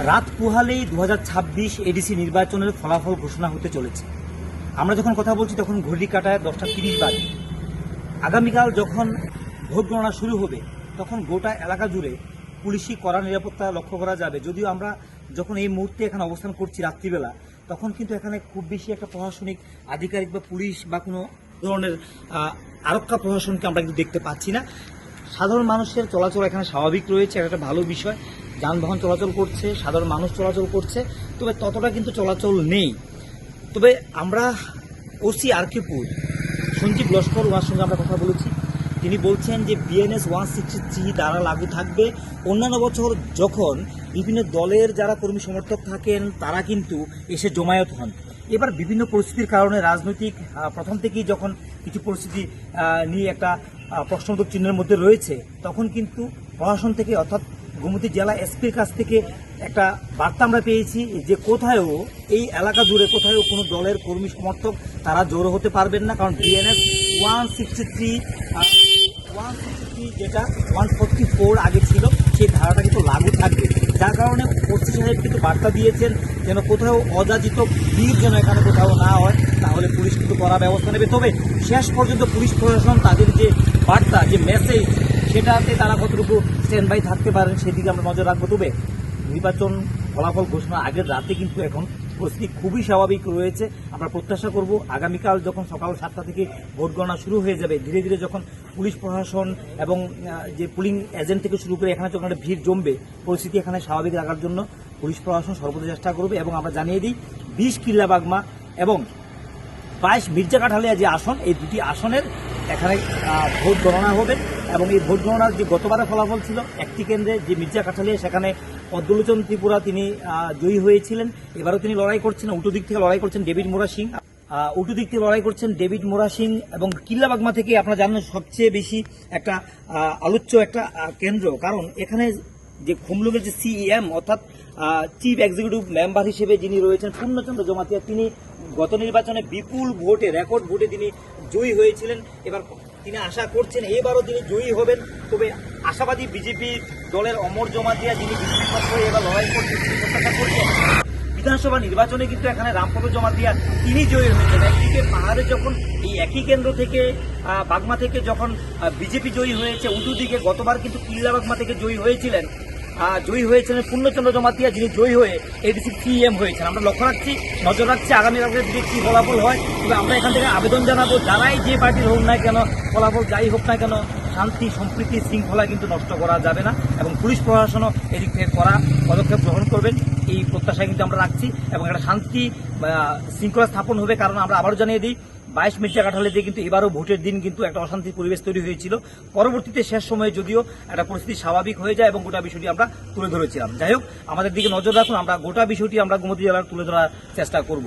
রাত পোহালেই 2026 এডিসি নির্বাচনের ফলাফল ঘোষণা হতে চলেছে। আমরা যখন কথা বলছি তখন ঘড়ি কাটায় 10:30 বাজে। আগামীকাল যখন ভোট গণনা শুরু হবে তখন গোটা এলাকা জুড়ে পুলিশি কড়া নিরাপত্তা লক্ষ্য করা যাবে। যদিও আমরা যখন এই মুহূর্তে এখানে অবস্থান করছি রাত্রিবেলা, তখন কিন্তু এখানে খুব বেশি একটা প্রশাসনিক আধিকারিক বা পুলিশ বা কোনো ধরনের আরক্ষা প্রশাসনকে আমরা কিন্তু দেখতে পাচ্ছি না। সাধারণ মানুষের চলাচল এখানে স্বাভাবিক রয়েছে, একটা ভালো বিষয়। যানবাহন চলাচল করছে, সাধারণ মানুষ চলাচল করছে, তবে ততটা কিন্তু চলাচল নেই। তবে আমরা ওসি আরকিপুর সঞ্জীব লস্কর, ওনার সঙ্গে আমরা কথা বলেছি। তিনি বলছেন যে বিএনএস 163 দ্বারা লাগু থাকবে। অন্যান্য বছর যখন বিভিন্ন দলের যারা কর্মী সমর্থক থাকেন তারা কিন্তু এসে জমায়েত হন, এবার বিভিন্ন পরিস্থিতির কারণে রাজনৈতিক প্রথম থেকেই যখন কিছু পরিস্থিতি নিয়ে একটা প্রশ্নবোধক চিহ্নের মধ্যে রয়েছে, তখন কিন্তু প্রশাসন থেকে অর্থাৎ গোমতী জেলা এসপির কাছ থেকে একটা বার্তা আমরা পেয়েছি যে কোথায়ও এই এলাকা জুড়ে কোথায়ও কোনো দলের কর্মী সমর্থক তারা জড়ো হতে পারবেন না, কারণ বিএনএস 163 যেটা 144 আগে ছিল সেই ধারাটা কিন্তু লাগু থাকবে। যার কারণে ওসি সাহেব কিন্তু বার্তা দিয়েছেন যেন কোথাও অযাচিত ভিড় যেন এখানে কোথাও না হয়, তাহলে পুলিশ কিন্তু কড়া ব্যবস্থা নেবে। তবে শেষ পর্যন্ত পুলিশ প্রশাসন তাদের যে বার্তা, যে মেসেজ, সেটাতে তারা কতটুকু স্ট্যান্ড বাই থাকতে পারেন সেদিকে আমরা নজর রাখবো। তবে নির্বাচন ফলাফল ঘোষণা আগের রাতে কিন্তু এখন পরিস্থিতি খুবই স্বাভাবিক রয়েছে। আমরা প্রত্যাশা করব আগামীকাল যখন সকাল 7টা থেকে ভোট গণনা শুরু হয়ে যাবে, ধীরে ধীরে যখন পুলিশ প্রশাসন এবং যে পুলিং এজেন্ট থেকে শুরু করে এখানে যখন একটা ভিড় জমবে, পরিস্থিতি এখানে স্বাভাবিক রাখার জন্য পুলিশ প্রশাসন সর্বদা চেষ্টা করবে। এবং আমরা জানিয়ে দিই 20 কিল্লাবাগমা এবং 22 মির্জা কাঠালিয়া যে আসন, এই দুটি আসনের এখানে ভোট গণনা হবে। এবং এই ভোট গণনার যে গতবারের ফলাফল ছিল, একটি কেন্দ্রে যে মির্জা কাঠালিয়া সেখানে পদ্মলোচন ত্রিপুরা তিনি জয়ী হয়েছিলেন। এবারও তিনি লড়াই করছেন, উল্টো দিক থেকে লড়াই করছেন ডেভিড মোরা সিং, উল্টো দিক থেকে লড়াই করছেন ডেভিড মোরা সিং। এবং কিল্লাবাগমা থেকে আপনারা জানেন সবচেয়ে বেশি একটা আলোচ্য একটা কেন্দ্র, কারণ এখানে যে খুমলুঙের যে সিইএম অর্থাৎ চিফ এক্সিকিউটিভ মেম্বার হিসেবে যিনি রয়েছেন পূর্ণচন্দ্র জমাতিয়া, তিনি গত নির্বাচনে বিপুল ভোটে, রেকর্ড ভোটে তিনি জয়ী হয়েছিলেন। এবার তিনি আশা করছেন এবারও তিনি জয়ী হবেন। তবে আশাবাদী বিজেপি দলের অমর জমাতিয়া, যিনি বিজেপি পক্ষ এবার লড়াই করছেন, তিনি প্রত্যাশা করছেন বিধানসভা নির্বাচনে কিন্তু এখানে রামপদ জমাতিয়া তিনি জয়ী হয়েছেন। একদিকে পাহাড়ে যখন এই একই কেন্দ্র থেকে বাগমা থেকে যখন বিজেপি জয়ী হয়েছে, উল্টো দিকে গতবার কিন্তু কিল্লাবাগমা থেকে জয়ী হয়েছিলেন পূর্ণচন্দ্র জমাতিয়া, যিনি জয়ী হয়ে এডিসি সিএম হয়েছেন। আমরা লক্ষ্য রাখছি, নজর রাখছি আগামী রাতের দিকে কী ফলাফল হয়। তবে আমরা এখান থেকে আবেদন জানাবো, যারাই যে পার্টির হোক না কেন, ফলাফল যাই হোক না কেন, শান্তি সম্প্রীতি শৃঙ্খলা কিন্তু নষ্ট করা যাবে না। এবং পুলিশ প্রশাসনও এদিক থেকে কড়া পদক্ষেপ গ্রহণ করবেন, এই প্রত্যাশা কিন্তু আমরা রাখছি। এবং একটা শান্তি শৃঙ্খলা স্থাপন হবে, কারণ আমরা আবারও জানিয়ে দিই 22 মির্জা কাঠালে দিয়ে কিন্তু এবারও ভোটের দিন কিন্তু একটা অশান্তির পরিবেশ তৈরি হয়েছিল। পরবর্তীতে শেষ সময়ে যদিও একটা পরিস্থিতি স্বাভাবিক হয়ে যায় এবং গোটা বিষয়টি আমরা তুলে ধরেছিলাম। যাই হোক, আমাদের দিকে নজর রাখুন, আমরা গোটা বিষয়টি আমরা গোমতী জেলার তুলে ধরার চেষ্টা করব।